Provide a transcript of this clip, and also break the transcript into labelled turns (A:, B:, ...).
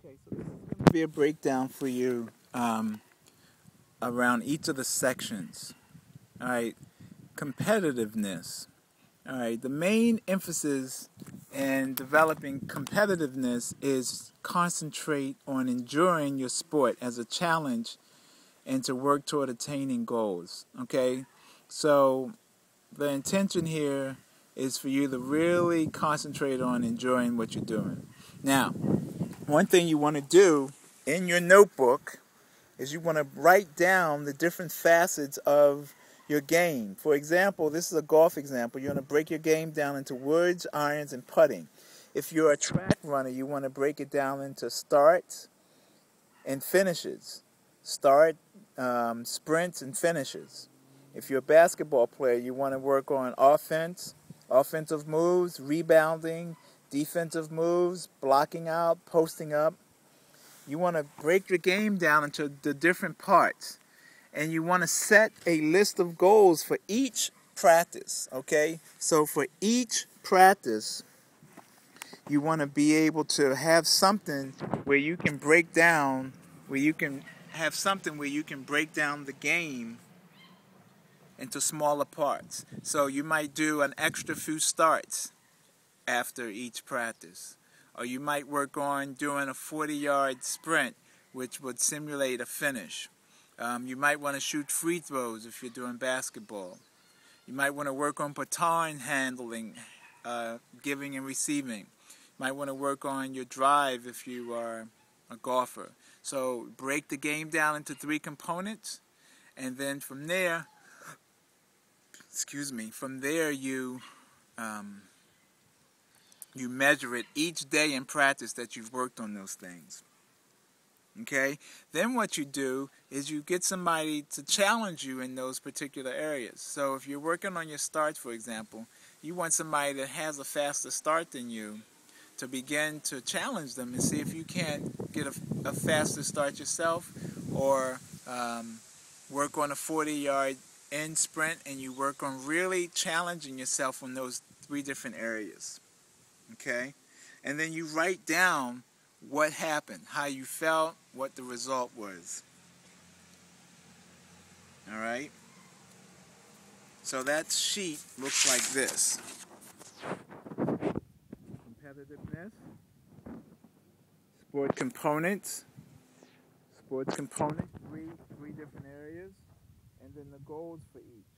A: Okay, so this is going to be a breakdown for you around each of the sections. All right, competitiveness. All right, the main emphasis in developing competitiveness is concentrate on enjoying your sport as a challenge and to work toward attaining goals. Okay, so the intention here is for you to really concentrate on enjoying what you're doing. Now, one thing you want to do in your notebook is you want to write down the different facets of your game. For example, this is a golf example. You want to break your game down into woods, irons, and putting. If you're a track runner, you want to break it down into starts and finishes. Sprints, and finishes. If you're a basketball player, you want to work on offensive moves, rebounding, defensive moves, blocking out, posting up. You want to break your game down into the different parts. And you want to set a list of goals for each practice, okay? So for each practice, you want to be able to have something where you can break down, where you can break down the game into smaller parts. So you might do an extra few starts after each practice. Or you might work on doing a 40-yard sprint, which would simulate a finish. You might want to shoot free throws if you're doing basketball. You might want to work on baton handling, giving and receiving. You might want to work on your drive if you are a golfer. So break the game down into 3 components, and then from there, you measure it each day in practice that you've worked on those things. Okay? Then what you do is you get somebody to challenge you in those particular areas. So if you're working on your starts, for example, you want somebody that has a faster start than you to begin to challenge them and see if you can't get a faster start yourself, or work on a 40-yard end sprint, and you work on really challenging yourself on those 3 different areas. Okay? And then you write down what happened, how you felt, what the result was. All right? So that sheet looks like this. Competitiveness, sports components, 3 different areas, and then the goals for each.